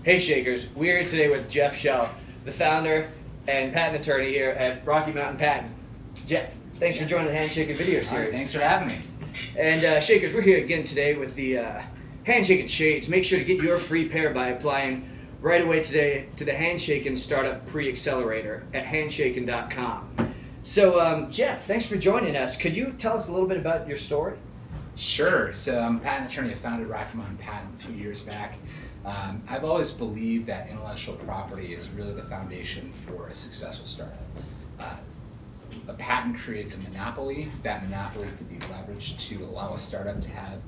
Hey Shakers, we're here today with Jeff Shell, the founder and patent attorney here at Rocky Mountain Patent. Jeff, thanks for joining the Handshaking video series. Right, thanks for having me. And Shakers, we're here again today with the Handshaking Shades. Make sure to get your free pair by applying right away today to the Handshaking Startup Pre-Accelerator at handshaking.com. So Jeff, thanks for joining us. Could you tell us a little bit about your story? Sure. So I'm a patent attorney. I founded Rocky Mountain Patent a few years back. I've always believed that intellectual property is really the foundation for a successful startup. A patent creates a monopoly. That monopoly could be leveraged to allow a startup to have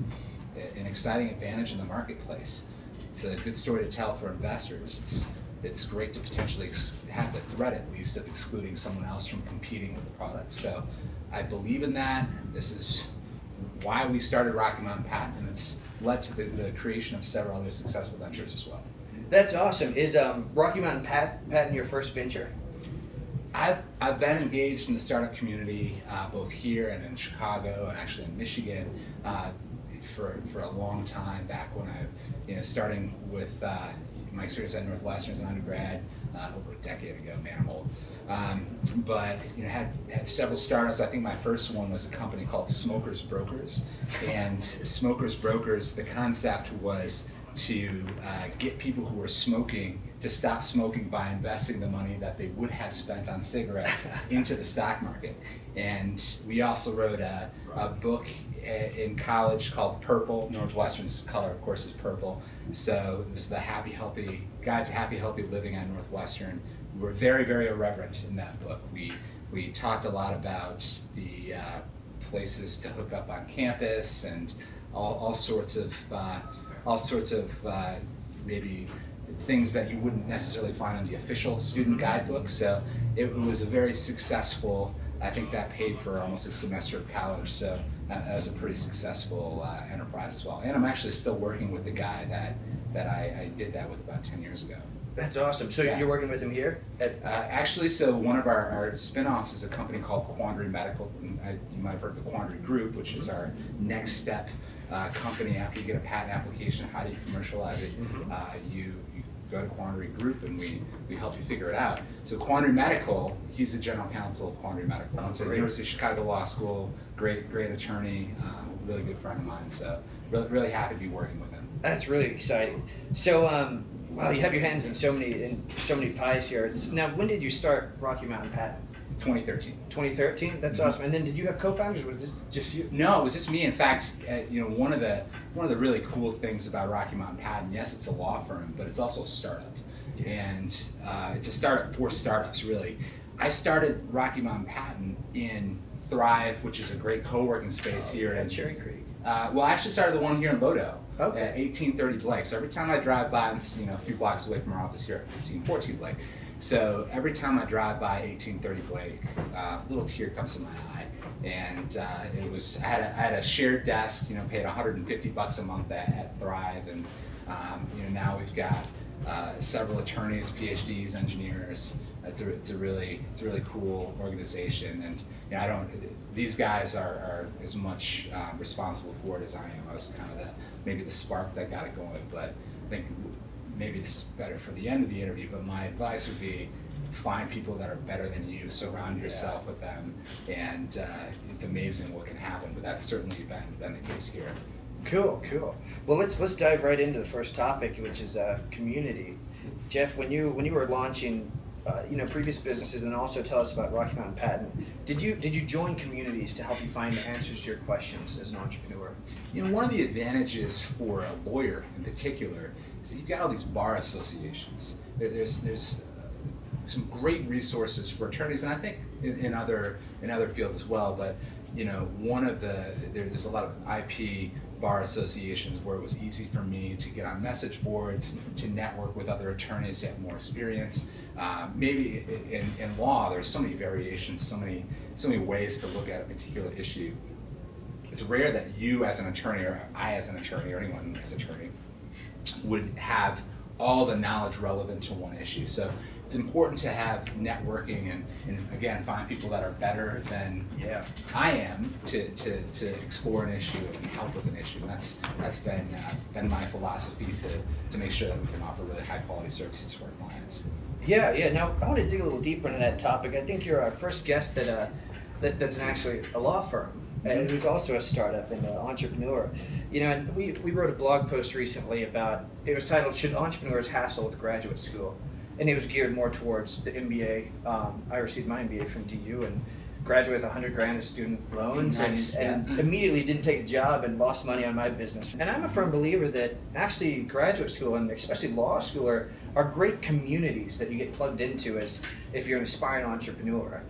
an exciting advantage in the marketplace. It's a good story to tell for investors. It's great to potentially have the threat, at least, of excluding someone else from competing with the product. So I believe in that. This is why we started Rocky Mountain Patent, and it's led to the creation of several other successful ventures as well. That's awesome. Is Rocky Mountain Patent your first venture? I've been engaged in the startup community both here and in Chicago and actually in Michigan for a long time. Back when starting with my experience at Northwestern as an undergrad over a decade ago. Man, I'm old. But had several startups. I think my first one was a company called Smokers Brokers, and Smokers Brokers, the concept was to get people who were smoking to stop smoking by investing the money that they would have spent on cigarettes into the stock market. And we also wrote a book in college called Purple. Northwestern's color, of course, is purple. So it was the Guide to Happy Healthy Living at Northwestern. We were very, very irreverent in that book. We talked a lot about the places to hook up on campus and all sorts of maybe things that you wouldn't necessarily find in the official student guidebook. So it was a very successful. I think that paid for almost a semester of college. So that was a pretty successful enterprise as well. And I'm actually still working with the guy that I did that with about 10 years ago. That's awesome. So yeah. You're working with him here? Actually, so one of our spin-offs is a company called Quandary Medical. You might have heard of the Quandary Group, which is our next step company after you get a patent application. How do you commercialize it? You go to Quandary Group and we help you figure it out. So Quandary Medical, he's the general counsel of Quandary Medical. Went to the University of Chicago Law School, great attorney, really good friend of mine. So really happy to be working with him. That's really exciting. So wow, you have your hands in so many pies here. Now, when did you start Rocky Mountain Patent? 2013. 2013. That's awesome. And then, did you have co-founders, or was this just you? No, it was just me. In fact, one of the really cool things about Rocky Mountain Patent, yes, it's a law firm, but it's also a startup, and it's a startup for startups. Really, I started Rocky Mountain Patent in Thrive, which is a great co-working space here at Cherry Creek. Well, I actually started the one here in Bodo. Okay. At 1830 Blake. So every time I drive by, it's a few blocks away from our office here at 1514 Blake. So every time I drive by 1830 Blake, a little tear comes to my eye. And I had a shared desk, paid $150 a month at Thrive, and now we've got several attorneys, PhDs, engineers. It's a really cool organization, and these guys are as much responsible for it as I am. I was kind of maybe the spark that got it going, but I think maybe this is better for the end of the interview, but my advice would be find people that are better than you, surround yourself with them, and it's amazing what can happen, but that's certainly been the case here. Cool. Well, let's dive right into the first topic, which is community. Jeff, when you were launching previous businesses, and also tell us about Rocky Mountain Patent, did you join communities to help you find the answers to your questions as an entrepreneur? One of the advantages for a lawyer in particular is that you've got all these bar associations. There's some great resources for attorneys, and I think in other fields as well. But there's a lot of IP bar associations where it was easy for me to get on message boards, to network with other attorneys who have more experience. Maybe in law, there's so many variations, so many ways to look at a particular issue. It's rare that you as an attorney, or I as an attorney, or anyone as an attorney, would have all the knowledge relevant to one issue. So it's important to have networking and again, find people that are better than I am to explore an issue and help with an issue. And that's been my philosophy to make sure that we can offer really high quality services for our clients. Yeah. Now I want to dig a little deeper into that topic. I think you're our first guest that's actually a law firm. And who's also a startup and an entrepreneur. And we wrote a blog post recently about, it was titled, "Should Entrepreneurs Hassle with Graduate School?" And it was geared more towards the MBA. I received my MBA from DU and graduated with $100,000 of student loans. Nice, and immediately didn't take a job and lost money on my business. And I'm a firm believer that actually graduate school and especially law school are great communities that you get plugged into as if you're an aspiring entrepreneur.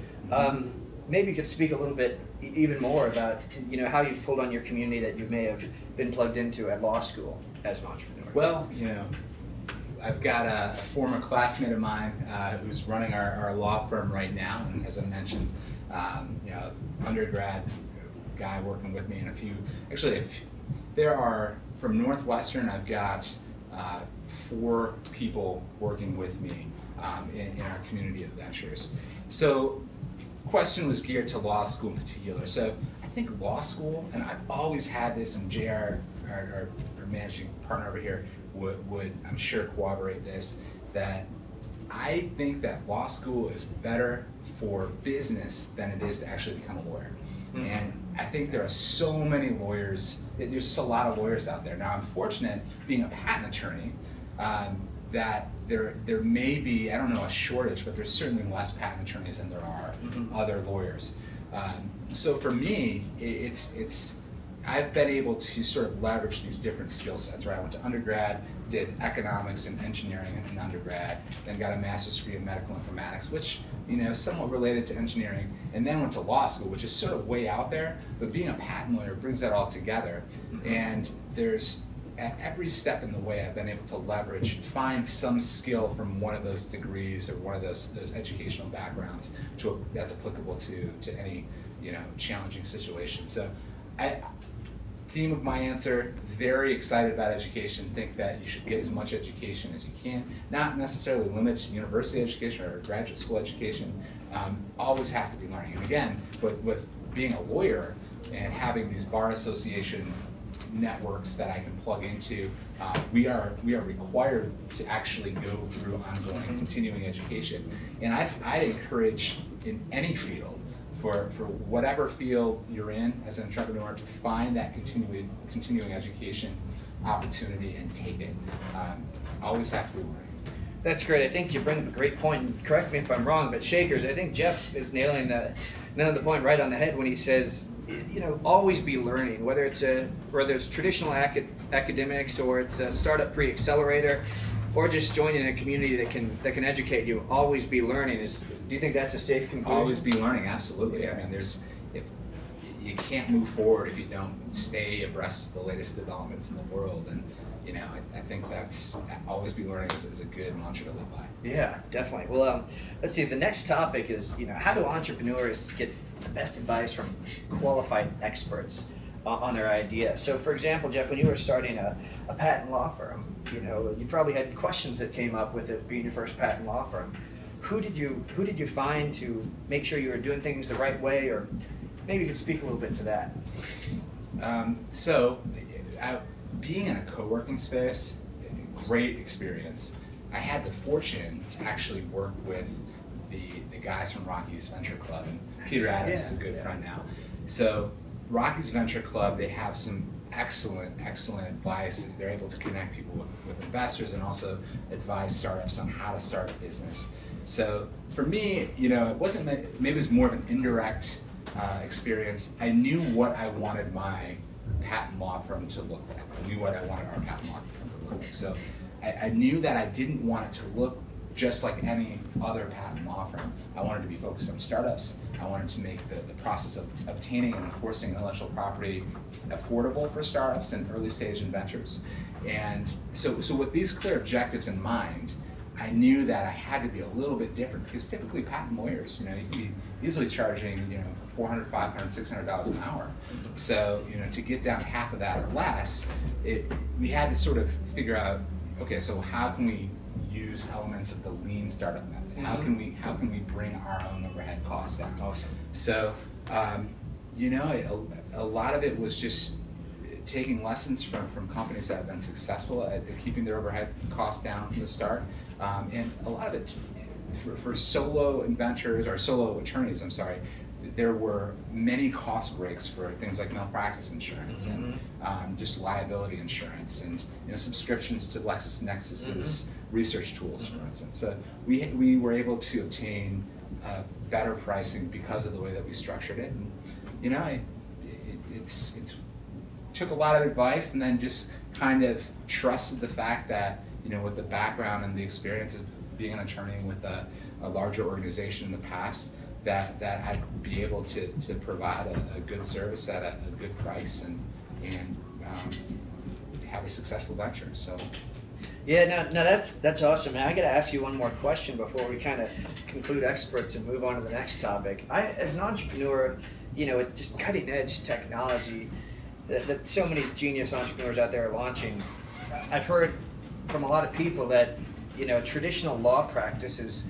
Maybe you could speak a little bit even more about how you've pulled on your community that you may have been plugged into at law school as an entrepreneur. Well, I've got a former classmate of mine who's running our law firm right now, and as I mentioned, undergrad guy working with me, and there are from Northwestern. I've got 4 people working with me in our community of ventures. So. Question was geared to law school in particular. So I think law school, and I've always had this, and JR, our managing partner over here, would I'm sure corroborate this, that I think that law school is better for business than it is to actually become a lawyer. Mm-hmm. And I think there are so many lawyers, there's just a lot of lawyers out there. Now I'm fortunate, being a patent attorney, that there may be, I don't know, a shortage, but there's certainly less patent attorneys than there are other lawyers. So for me, I've been able to sort of leverage these different skill sets, right? I went to undergrad, did economics and engineering in undergrad, then got a master's degree in medical informatics, which, somewhat related to engineering, and then went to law school, which is sort of way out there, but being a patent lawyer brings that all together. And at every step in the way, I've been able to find some skill from one of those degrees or one of those educational backgrounds that's applicable to any challenging situation. So, theme of my answer: very excited about education. Think that you should get as much education as you can. Not necessarily limit to university education or graduate school education. Always have to be learning. And again, with being a lawyer and having these bar association networks that I can plug into, we are required to actually go through ongoing continuing education. And I'd encourage in any field, for whatever field you're in as an entrepreneur, to find that continuing education opportunity and take it. Always have to be learning. That's great. I think you bring up a great point. And correct me if I'm wrong, but Shakers, I think Jeff is nailing the point right on the head when he says, always be learning. Whether it's traditional academics, or it's a startup pre-accelerator, or just joining a community that can educate you. Always be learning. Do you think that's a safe conclusion? Always be learning. Absolutely. I mean, if you can't move forward if you don't stay abreast of the latest developments in the world, and I think that's always be learning is a good mantra to live by. Yeah, definitely. Well, let's see. The next topic is how do entrepreneurs get the best advice from qualified experts on their idea? So, for example, Jeff, when you were starting a patent law firm, you probably had questions that came up with it being your first patent law firm. Who did you find to make sure you were doing things the right way, or maybe you could speak a little bit to that? Being in a co-working space, great experience. I had the fortune to actually work with the guys from Rocky's Venture Club, and Peter Adams is a good friend now. So Rocky's Venture Club, they have some excellent advice. They're able to connect people with investors and also advise startups on how to start a business. So for me, it wasn't, maybe it was more of an indirect experience. I knew what I wanted my patent law firm to look like. I knew what I wanted our patent law firm to look like. So I knew that I didn't want it to look just like any other patent law firm. I wanted to be focused on startups. I wanted to make the process of obtaining and enforcing intellectual property affordable for startups and early stage inventors. And so with these clear objectives in mind, I knew that I had to be a little bit different, because typically patent lawyers, you can be easily charging, $400, $500, $600 an hour. So, to get down half of that or less, we had to sort of figure out, okay, so how can we use elements of the lean startup method? Mm-hmm. How can we bring our own overhead costs down? Awesome. So, you know, a lot of it was just taking lessons from companies that have been successful at keeping their overhead costs down from the start, and a lot of it for solo inventors or solo attorneys. I'm sorry. There were many cost breaks for things like malpractice insurance and just liability insurance and subscriptions to LexisNexis's research tools, for instance. So we were able to obtain better pricing because of the way that we structured it. And it's took a lot of advice and then just kind of trusted the fact that with the background and the experience of being an attorney with a larger organization in the past, that I'd be able to provide a good service at a good price and have a successful venture. So. Yeah, no, that's awesome. Now I got to ask you one more question before we kind of conclude experts and move on to the next topic. As an entrepreneur, with just cutting edge technology that so many genius entrepreneurs out there are launching, I've heard from a lot of people that traditional law practices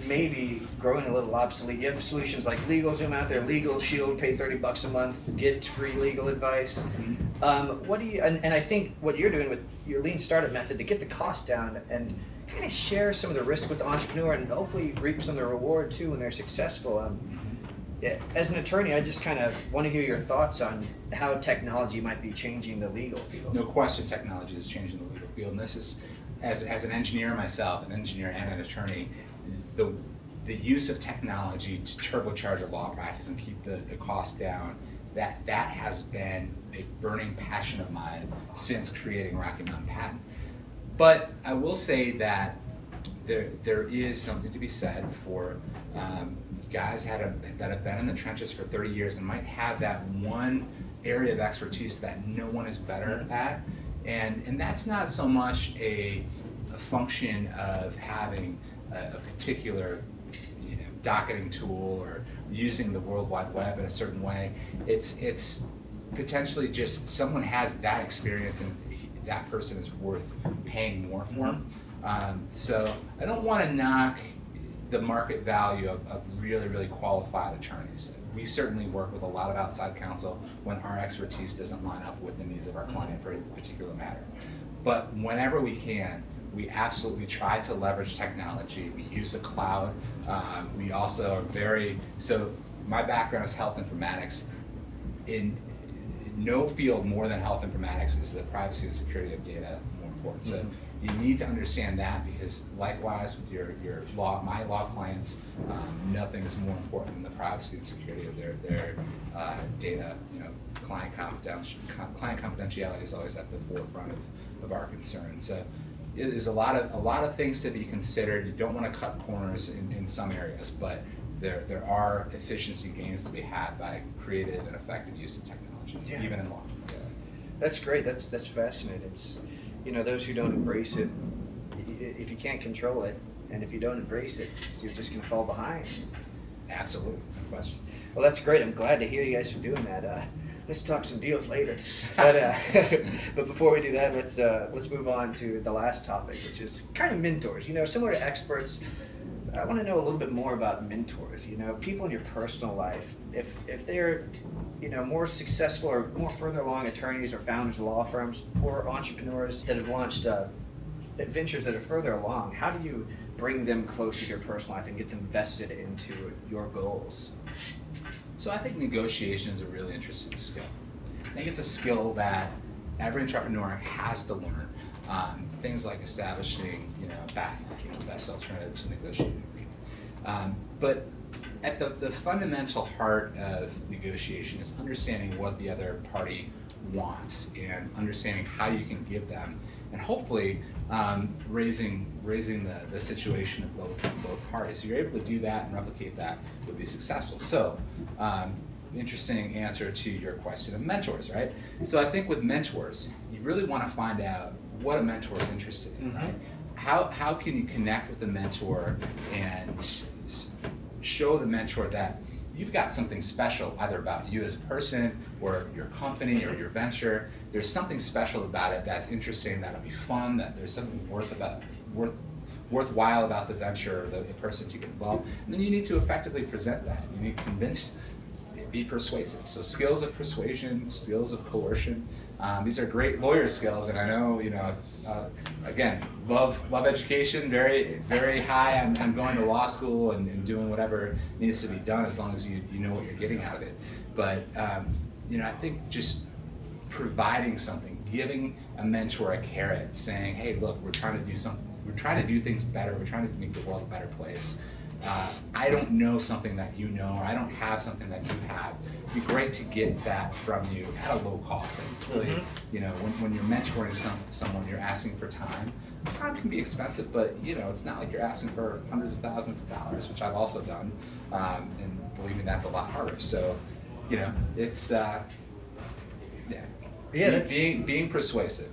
maybe growing a little obsolete. You have solutions like LegalZoom out there, Legal Shield, pay $30 a month, get free legal advice. What do you? And I think what you're doing with your lean startup method to get the cost down and kind of share some of the risk with the entrepreneur and hopefully reap some of the reward too when they're successful. As an attorney, I just kind of want to hear your thoughts on how technology might be changing the legal field. No question, technology is changing the legal field, and this is, as an engineer myself, an engineer and an attorney, the use of technology to turbocharge a law practice and keep the costs down, that has been a burning passion of mine since creating Rocky Mountain Patent. But I will say that there is something to be said for guys that have been in the trenches for 30 years and might have that one area of expertise that no one is better at, and that's not so much a function of having a particular docketing tool or using the World Wide Web in a certain way. It's potentially just someone has that experience and that person is worth paying more for. So I don't want to knock the market value of really, really qualified attorneys. We certainly work with a lot of outside counsel when our expertise doesn't line up with the needs of our client for a particular matter. But whenever we can, we absolutely try to leverage technology. We use the cloud. We also are so my background is health informatics. In no field more than health informatics is the privacy and security of data more important. So you need to understand that, because likewise with my law clients, nothing is more important than the privacy and security of their data. Client confidentiality is always at the forefront of our concern. So there's a lot of things to be considered. You don't want to cut corners in some areas, but there are efficiency gains to be had by creative and effective use of technology, even in law. That's great. That's fascinating. It's, those who don't embrace it, if you can't control it, and if you don't embrace it, you're just going to fall behind. Absolutely, no question. Well, that's great. I'm glad to hear you guys are doing that. Let's talk some deals later. But before we do that, let's move on to the last topic, which is kind of mentors. Similar to experts, I want to know a little bit more about mentors. People in your personal life, if they're more successful or more further along attorneys or founders of law firms or entrepreneurs that have launched adventures that are further along, how do you bring them closer to your personal life and get them vested into your goals? So I think negotiation is a really interesting skill. I think it's a skill that every entrepreneur has to learn. Things like establishing, the best alternative to negotiating agreement. But at the fundamental heart of negotiation is understanding what the other party wants and understanding how you can give them, and hopefully raising the situation of both parties. So you're able to do that and replicate that would be successful. So interesting answer to your question of mentors, right? So I think with mentors, you really want to find out what a mentor is interested in, right? How can you connect with the mentor and show the mentor that you've got something special either about you as a person or your company or your venture. There's something special about it that's interesting, that'll be fun, that there's something worthwhile about the venture or the person to get involved. And then you need to effectively present that. You need to convince, be persuasive. So skills of persuasion, skills of coercion. These are great lawyer skills, and I know, again, love education, very, very high on going to law school and doing whatever needs to be done as long as you know what you're getting out of it. But, I think just providing something, giving a mentor a carrot, saying, hey, look, we're trying to do something, we're trying to do things better, we're trying to make the world a better place. I don't know something that you know, or I don't have something that you have. It'd be great to get that from you at a low cost. And it's really, when you're mentoring someone, you're asking for time. Time can be expensive, but it's not like you're asking for hundreds of thousands of dollars, which I've also done. And believe me, that's a lot harder. So, it's being persuasive.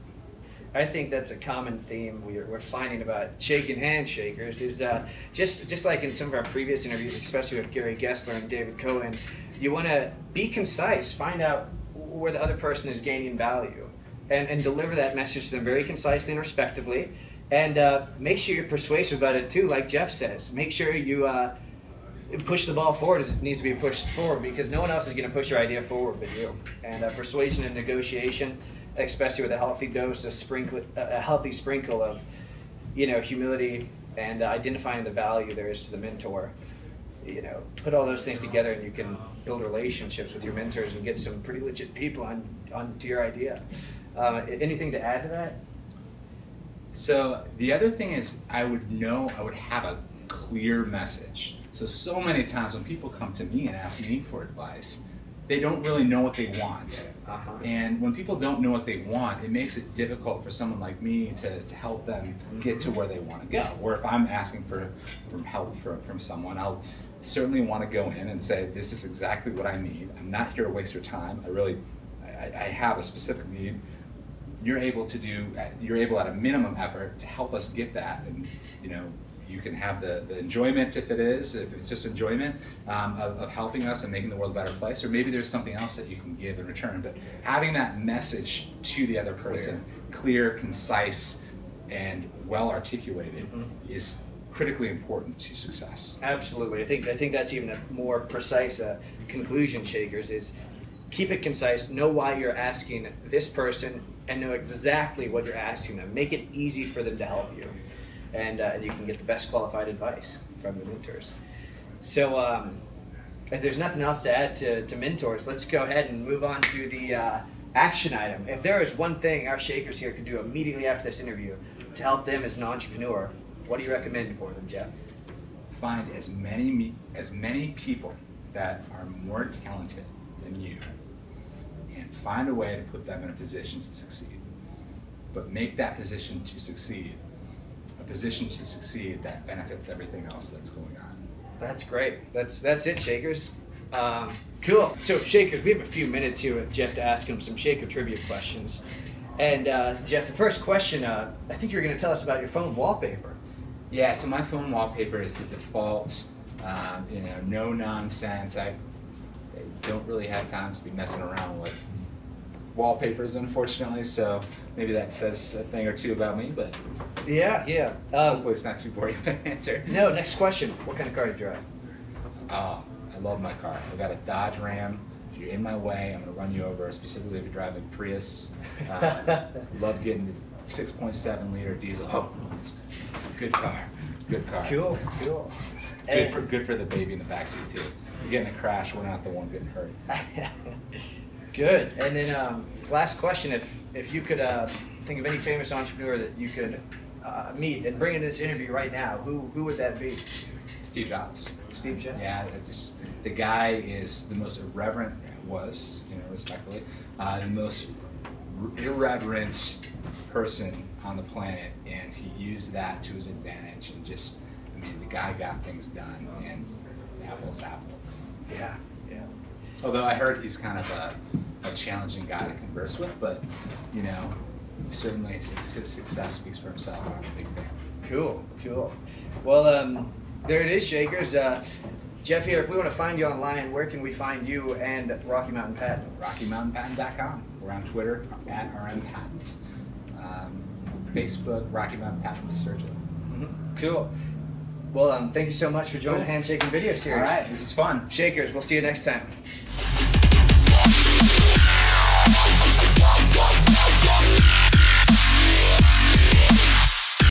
I think that's a common theme we're finding about shaking handshakers is just like in some of our previous interviews, especially with Gary Gessler and David Cohen, you want to be concise, find out where the other person is gaining value, and deliver that message to them very concisely and respectively, and make sure you're persuasive about it too, like Jeff says. Make sure you push the ball forward as it needs to be pushed forward, because no one else is going to push your idea forward but you. And persuasion and negotiation, especially with a healthy dose, a healthy sprinkle of, humility and identifying the value there is to the mentor. Put all those things together, and you can build relationships with your mentors and get some pretty legit people onto your idea. Anything to add to that? So the other thing is, I would have a clear message. So many times when people come to me and ask me for advice, they don't really know what they want. And when people don't know what they want, it makes it difficult for someone like me to help them get to where they want to go. Or if I'm asking for help from someone, I'll certainly want to go in and say, this is exactly what I need. I'm not here to waste your time. I have a specific need. You're able at a minimum effort to help us get that. And you can have the enjoyment, if it's just enjoyment of helping us and making the world a better place, or maybe there's something else that you can give in return. But having that message to the other person, clear, concise, and well articulated is critically important to success. Absolutely. I think that's even a more precise conclusion, Shakers, is keep it concise, know why you're asking this person, and know exactly what you're asking them. Make it easy for them to help you. And you can get the best qualified advice from your mentors. So if there's nothing else to add to mentors, let's go ahead and move on to the action item. If there is one thing our Shakers here can do immediately after this interview to help them as an entrepreneur, what do you recommend for them, Jeff? Find as many people that are more talented than you, and find a way to put them in a position to succeed. But make that position to succeed a position to succeed that benefits everything else that's going on. That's great. That's it, Shakers. Cool. So, Shakers, we have a few minutes here with Jeff to ask him some Shaker trivia questions. And Jeff, the first question, I think you're going to tell us about your phone wallpaper. Yeah, so my phone wallpaper is the default, no nonsense. I don't really have time to be messing around with wallpapers, unfortunately, so maybe that says a thing or two about me, but yeah. Hopefully it's not too boring of an answer. No, next question. What kind of car do you drive? Oh, I love my car. I've got a Dodge Ram. If you're in my way, I'm going to run you over, specifically if you're driving Prius. Love getting the 6.7 liter diesel. Oh, good car. Cool. Good for the baby in the backseat too. You're getting a crash, we're not the one getting hurt. Good. And then last question, if you could think of any famous entrepreneur that you could meet and bring into this interview right now, who would that be? Steve Jobs. Steve Jobs? Yeah, the guy is the most irreverent, respectfully, the most irreverent person on the planet, and he used that to his advantage, and the guy got things done, and Apple's Apple. Yeah. Although I heard he's kind of a challenging guy to converse with, but certainly his success speaks for himself. I'm a big fan. Cool. Well, there it is, Shakers. Jeff here, if we want to find you online, where can we find you and Rocky Mountain Patent? RockyMountainPatent.com. We're on Twitter at RMPatent. Facebook, Rocky Mountain Patent, just search it. Cool. Well, thank you so much for joining the Handshaking video series. All right, this is fun. Shakers, we'll see you next time.